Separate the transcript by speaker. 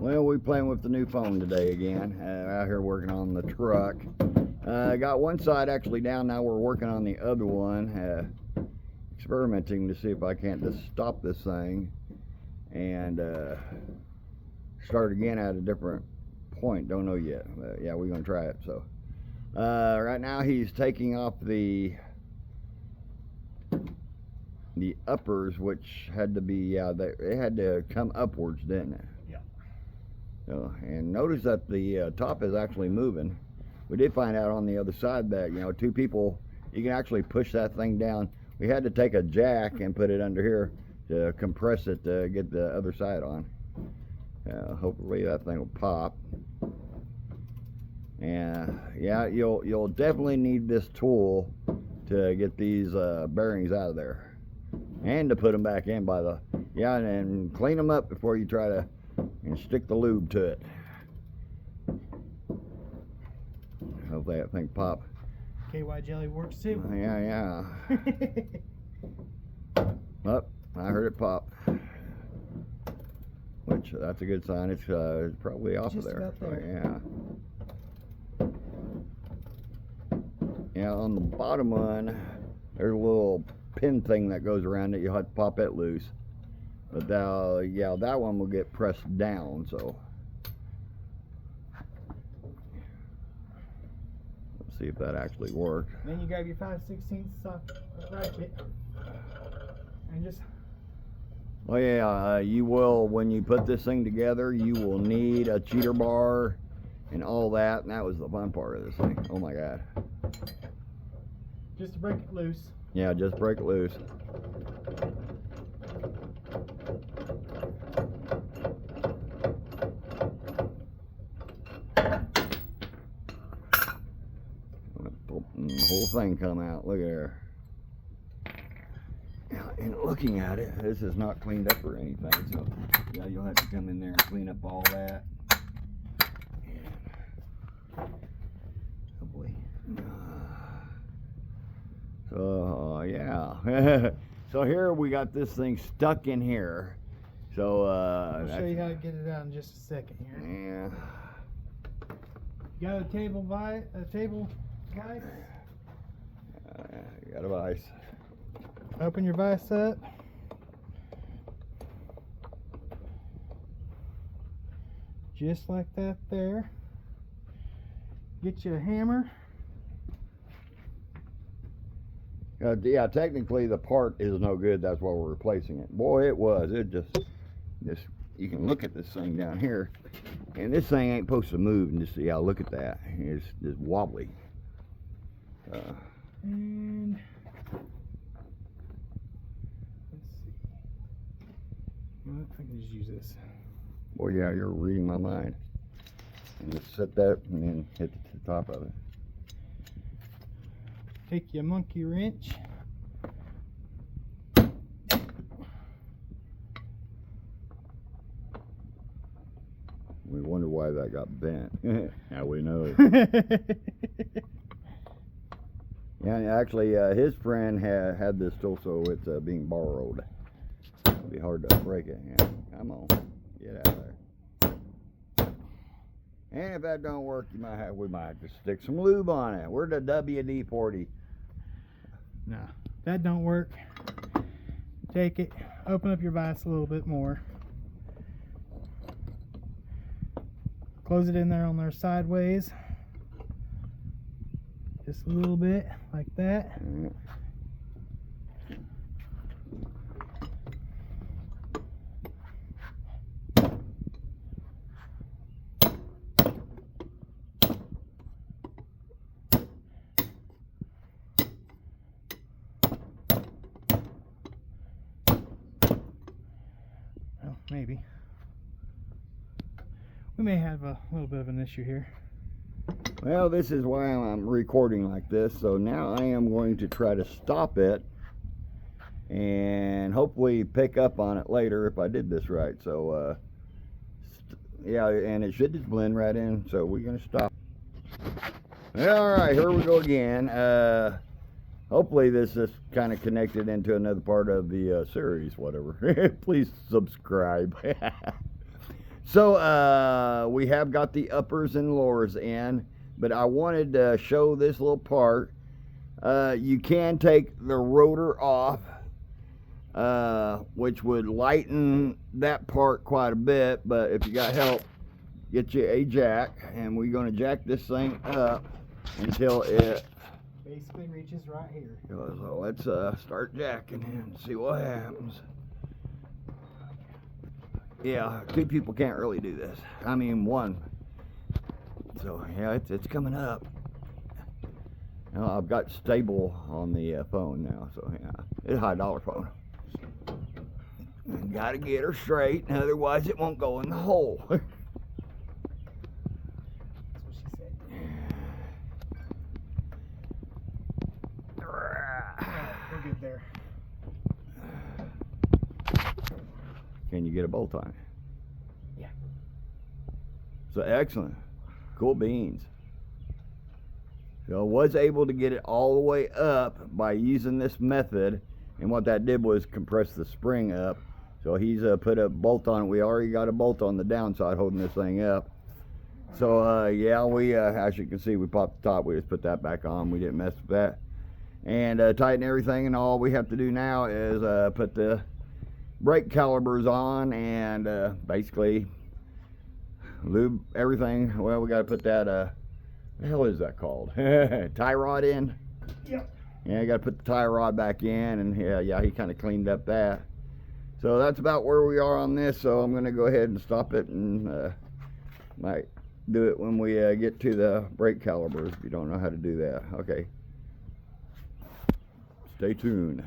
Speaker 1: Well, we playing with the new phone today again. Out here working on the truck. Got one side actually down. Now we're working on the other one. Experimenting to see if I can't just stop this thing and start again at a different point. Don't know yet. Yeah, we're gonna try it. So right now he's taking off the uppers, which had to be it had to come upwards, didn't it?
Speaker 2: Yeah.
Speaker 1: So, and notice that the top is actually moving. We did find out on the other side that, you know, two people, you can actually push that thing down. We had to take a jack and put it under here to compress it to get the other side on. Hopefully that thing will pop. And yeah, you'll definitely need this tool to get these bearings out of there, and to put them back in by the and clean them up before you try to stick the lube to it. Hopefully that thing pop.
Speaker 2: KY jelly works too.
Speaker 1: Yeah. Oh, I heard it pop, which that's a good sign. It's probably off
Speaker 2: Just
Speaker 1: of there.
Speaker 2: about there.
Speaker 1: So, yeah, on the bottom one there's a little pin thing that goes around it. You'll have to pop it loose, but that one will get pressed down. So let's see if that actually worked.
Speaker 2: Then you grab your 5/16 ratchet and just.
Speaker 1: Oh yeah, you will, when you put this thing together, you will need a cheater bar and all that, and that was the fun part of this thing. Oh my god.
Speaker 2: Just to break it loose.
Speaker 1: Yeah, just break it loose. The whole thing come out. Look at there. Now, in looking at it, this is not cleaned up or anything, so yeah, you'll have to come in there and clean up all that. Oh boy. So yeah. So here we got this thing stuck in here. So
Speaker 2: I'll show you how to get it out in just a second here.
Speaker 1: Yeah.
Speaker 2: You got a table guide?
Speaker 1: You got a vise.
Speaker 2: Open your vise up. Just like that there. Get you a hammer.
Speaker 1: Yeah, technically the part is no good. That's why we're replacing it. Boy, it was. It just you can look at this thing down here, and this thing ain't supposed to move. And just look at that. It's just wobbly.
Speaker 2: And let's see. Well, I can just use this.
Speaker 1: Boy, yeah, you're reading my mind. And just set that and then hit the top of it.
Speaker 2: Take your monkey wrench.
Speaker 1: We wonder why that got bent. Now we know. Yeah, actually, his friend had this tool, so it's being borrowed. It'll be hard to break it. Yeah, come on, get out of there. And if that don't work, we might have to stick some lube on it. Where's the WD-40?
Speaker 2: No, that don't work. Take it, open up your vise a little bit more. Close it in there on there sideways. Just a little bit, like that. Well, maybe. We may have a little bit of an issue here.
Speaker 1: Well, this is why I'm recording like this. So now I am going to try to stop it and hopefully pick up on it later if I did this right. So yeah, and it should just blend right in. So we're gonna stop. All right, here we go again. Hopefully this is kind of connected into another part of the series, whatever. Please subscribe. So we have got the uppers and lowers in, but I wanted to show this little part. You can take the rotor off, which would lighten that part quite a bit, but if you got help, get you a jack, and we're going to jack this thing up until it
Speaker 2: Basically reaches right here.
Speaker 1: So let's start jacking and see what happens. Yeah, two people can't really do this. I mean, one. So yeah, it's coming up. Now, I've got stable on the phone now, so yeah, it's a $high phone. Got to get her straight, otherwise it won't go in the hole.
Speaker 2: That's what she said. We're good there.
Speaker 1: Can you get a bolt on it?
Speaker 2: Yeah.
Speaker 1: So excellent. Cool beans. So I was able to get it all the way up by using this method, and what that did was compress the spring up. So he's put a bolt on it. We already got a bolt on the downside holding this thing up. So yeah, we as you can see, we popped the top. We just put that back on. We didn't mess with that. And tighten everything, and all we have to do now is put the brake calipers on and basically lube everything. Well, we got to put that the hell is that called? Tie rod in?
Speaker 2: Yep.
Speaker 1: Yeah, you got to put the tie rod back in, and yeah, he kind of cleaned up that. So that's about where we are on this. So I'm going to go ahead and stop it, and might do it when we get to the brake calipers if you don't know how to do that. Okay. Stay tuned.